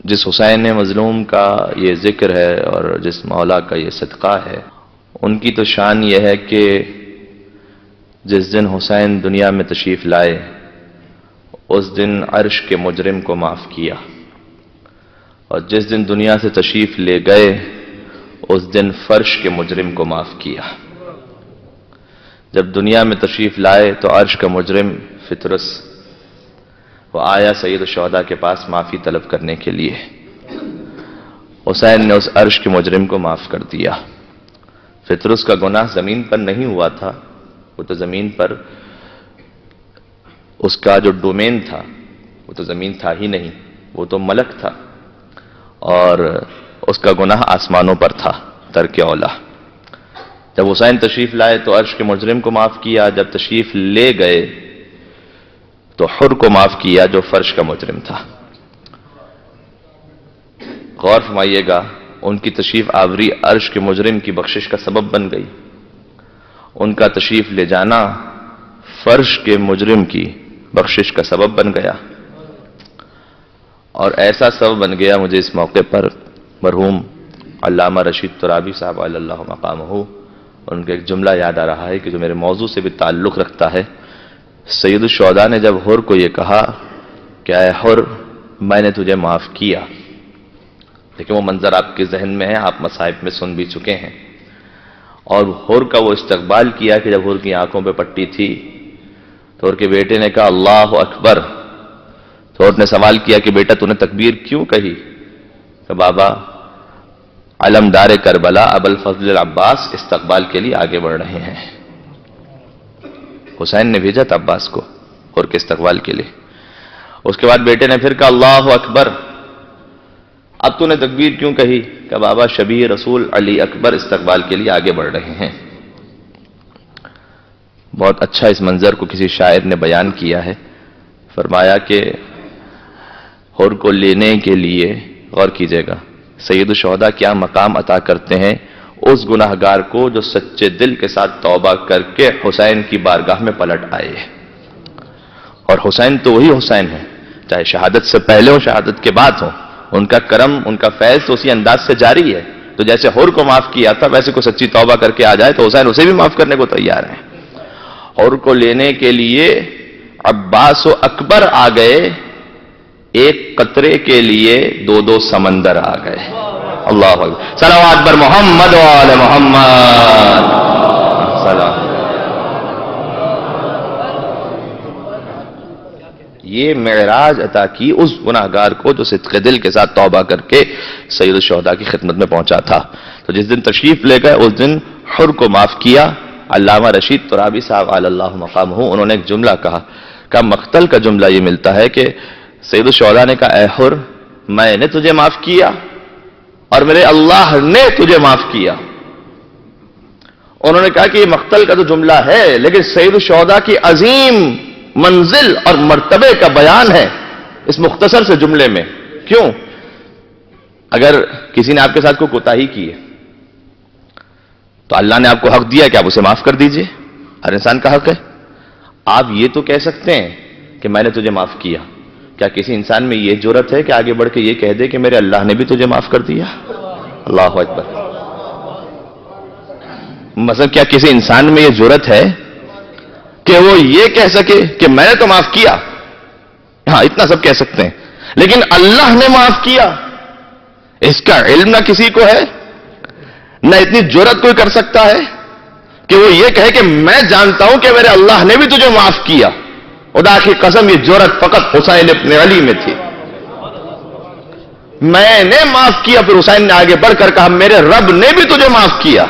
جس حسین مظلوم کا یہ ذکر ہے اور جس مولا کا یہ صدقہ ہے، ان کی تو شان یہ ہے کہ جس دن حسین دنیا میں تشریف لائے اس دن عرش کے مجرم کو معاف کیا، اور جس دن دنیا سے تشریف لے گئے اس دن فرش کے مجرم کو معاف کیا۔ جب دنیا میں تشریف لائے تو عرش کا مجرم فطرس وہ آیا سید الشہداء کے پاس معافی طلب کرنے کے لیے۔ حسین نے اس عرش کے مجرم کو معاف کر دیا۔ فطرس کا گناہ زمین پر نہیں ہوا تھا، وہ تو زمین پر اس کا جو ڈومین تھا وہ تو زمین تھا ہی نہیں، وہ تو ملک تھا، اور اس کا گناہ آسمانوں پر تھا، ترک اولا۔ جب حسین تشریف لائے تو عرش کے مجرم کو معاف کیا، جب تشریف لے گئے تو حر کو معاف کیا جو فرش کا مجرم تھا۔ غور فرمائیے گا، ان کی تشریف آوری عرش کے مجرم کی بخشش کا سبب بن گئی، ان کا تشریف لے جانا فرش کے مجرم کی بخشش کا سبب بن گیا، اور ایسا سبب بن گیا۔ مجھے اس موقع پر مرحوم علامہ رشید ترابی صاحب علی اللہ مقامہ، ان کا ایک جملہ یاد آ رہا ہے کہ جو میرے موضوع سے بھی تعلق رکھتا ہے۔ سید الشہداء نے جب حر کو یہ کہا کہ اے حر میں نے تجھے معاف کیا، لیکن وہ منظر آپ کے ذہن میں ہے، آپ مصائب میں سن بھی چکے ہیں، اور حر کا وہ استقبال کیا کہ جب حر کی آنکھوں پہ پٹی تھی تو حر کے بیٹے نے کہا اللہ اکبر، تو حر نے سوال کیا کہ بیٹا تو نے تکبیر کیوں کہی؟ کہ بابا علمدار کربلا ابوالفضل العباس استقبال کے لیے آگے بڑھ رہے ہیں۔ حسین نے بھیجا تھا عباس کو حر کے استقبال کے لیے۔ اس کے بعد بیٹے نے پھر کہا اللہ اکبر، اب تو نے تکبیر کیوں کہی؟ کہ بابا شبیہ رسول علی اکبر استقبال کے لیے آگے بڑھ رہے ہیں۔ بہت اچھا اس منظر کو کسی شاعر نے بیان کیا ہے، فرمایا کہ حر کو لینے کے لیے، غور کیجئے گا، سید الشہداء کیا مقام عطا کرتے ہیں اس گناہگار کو جو سچے دل کے ساتھ توبہ کر کے حسین کی بارگاہ میں پلٹ آئے۔ اور حسین تو وہی حسین ہے، چاہے شہادت سے پہلے ہو شہادت کے بعد ہو، ان کا کرم، ان کا فیض تو اسی انداز سے جاری ہے۔ تو جیسے حر کو معاف کیا تھا ویسے کو سچی توبہ کر کے آ جائے تو حسین اسے بھی معاف کرنے کو تیار ہیں۔ حر کو لینے کے لیے عباس و اکبر آ گئے، ایک قطرے کے لیے دو دو سمندر آ گئے۔ اللہ اکبر، صلوات بر محمد و آل محمد۔ سلام۔ یہ معراج عطا کی اس گناہگار کو جو صدق دل کے ساتھ توبہ کر کے سید الشہداء کی خدمت میں پہنچا تھا۔ تو جس دن تشریف لے گئے اس دن حر کو معاف کیا۔ علامہ رشید ترابی صاحب علی اللہ مقامہ، انہوں نے ایک جملہ کہا کہ مقتل کا جملہ یہ ملتا ہے کہ سید الشہداء نے کہا اے حر میں نے تجھے معاف کیا اور میرے اللہ نے تجھے معاف کیا۔ انہوں نے کہا کہ یہ مقتل کا تو جملہ ہے لیکن سید الشہداء کی عظیم منزل اور مرتبے کا بیان ہے اس مختصر سے جملے میں۔ کیوں؟ اگر کسی نے آپ کے ساتھ کوئی کوتاہی کی ہے تو اللہ نے آپ کو حق دیا کہ آپ اسے معاف کر دیجئے، ہر انسان کا حق ہے۔ آپ یہ تو کہہ سکتے ہیں کہ میں نے تجھے معاف کیا، کیا کسی انسان میں یہ جرأت ہے کہ آگے بڑھ کے یہ کہہ دے کہ میرے اللہ نے بھی تجھے معاف کر دیا؟ اللہ اکبر۔ مطلب کیا کسی انسان میں یہ جرأت ہے کہ وہ یہ کہہ سکے کہ میں نے تو معاف کیا؟ ہاں اتنا سب کہہ سکتے ہیں، لیکن اللہ نے معاف کیا اس کا علم نہ کسی کو ہے، نہ اتنی جرأت کوئی کر سکتا ہے کہ وہ یہ کہے کہ میں جانتا ہوں کہ میرے اللہ نے بھی تجھے معاف کیا۔ خدا کی قسم یہ جرأت فقط حسین ابن علی میں تھی۔ میں نے معاف کیا، پھر حسین نے آگے بڑھ کر کہا میرے رب نے بھی تجھے معاف کیا۔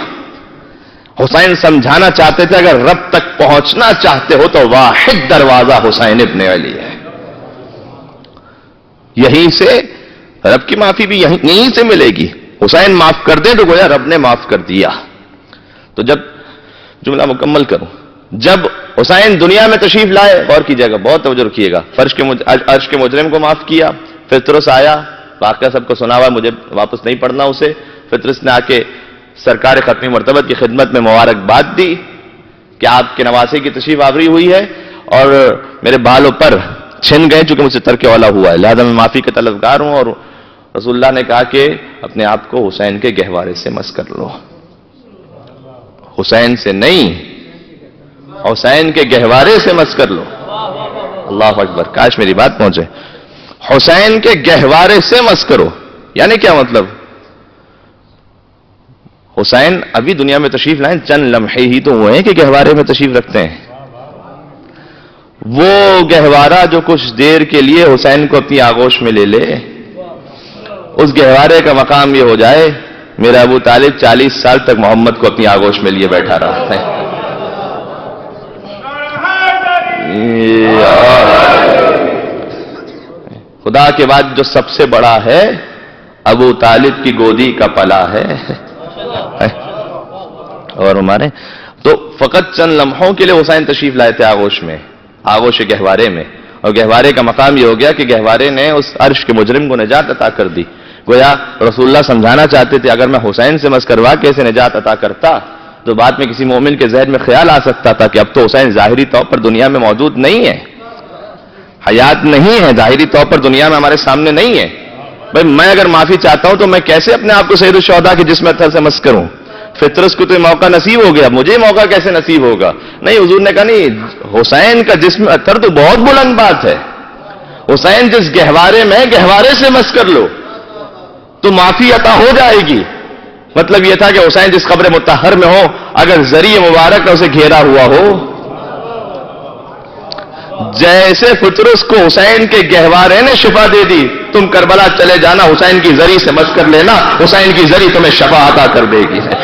حسین سمجھانا چاہتے تھے اگر رب تک پہنچنا چاہتے ہو تو واحد دروازہ حسین ابن علی ہے، یہیں سے رب کی معافی بھی یہیں سے ملے گی۔ حسین معاف کر دیں تو گویا رب نے معاف کر دیا۔ تو جب جملہ مکمل کروں، جب حسین دنیا میں تشریف لائے، غور کیجئے گا، بہت توجہ رکھیے گا، عرش کے مجرم کو معاف کیا۔ فطرس آیا، واقعہ سب کو سنا ہوا، مجھے واپس نہیں پڑھنا اسے۔ فطرس نے آ کے سرکار ختمی مرتبت کی خدمت میں مبارکباد دی، کہ آپ کے نواسے کی تشریف آوری ہوئی ہے اور میرے بالوں پر چھن گئے چونکہ مجھ سے ترک اولا ہوا ہے، لہذا میں معافی کا طلبگار ہوں. اور رسول اللہ نے کہا کہ اپنے آپ کو حسین کے گہوارے سے مس کر لو. حسین سے نہیں، حسین کے گہوارے سے مس کر لو. اللہ اکبر، کاش میری بات پہنچے. حسین کے گہوارے سے مس کرو یعنی کیا مطلب؟ حسین ابھی دنیا میں تشریف لائیں، چند لمحے ہی تو ہوئے ہیں کہ گہوارے میں تشریف رکھتے ہیں. وہ گہوارہ جو کچھ دیر کے لیے حسین کو اپنی آغوش میں لے لے، اس گہوارے کا مقام یہ ہو جائے میرا ابو طالب 40 سال تک محمد کو اپنی آغوش میں لیے بیٹھا رہا ہے. خدا کے بعد جو سب سے بڑا ہے ابو طالب کی گودی کا پلا ہے. اور ہمارے تو فقط چند لمحوں کے لیے حسین تشریف لائے تھے آغوش میں، آغوش گہوارے میں، اور گہوارے کا مقام یہ ہو گیا کہ گہوارے نے اس عرش کے مجرم کو نجات عطا کر دی. گویا رسول اللہ سمجھانا چاہتے تھے اگر میں حسین سے مس کروا کے اسے نجات عطا کرتا تو بعد میں کسی مومن کے ذہن میں خیال آ سکتا تھا کہ اب تو حسین ظاہری طور پر دنیا میں موجود نہیں ہے، حیات نہیں ہے، ظاہری طور پر دنیا میں ہمارے سامنے نہیں ہے. بھائی میں اگر معافی چاہتا ہوں تو میں کیسے اپنے آپ کو سید الشہداء کے جسم اطہر سے مس کروں؟ فطرت کو تو یہ موقع نصیب ہو گیا، مجھے موقع کیسے نصیب ہوگا؟ نہیں، حضور نے کہا نہیں، حسین کا جسم اطہر تو بہت بلند بات ہے. حسین جس گہوارے میں گہوارے سے مس کر لو تو معافی عطا ہو جائے گی. مطلب یہ تھا کہ حسین جس قبر مطہر میں ہو، اگر ذریعہ مبارک کا اسے گھیرا ہوا ہو، جیسے فطرس کو حسین کے گہوارے نے شفا دے دی، تم کربلا چلے جانا، حسین کی زری سے مس کر لینا، حسین کی زری تمہیں شفا عطا کر دے گی.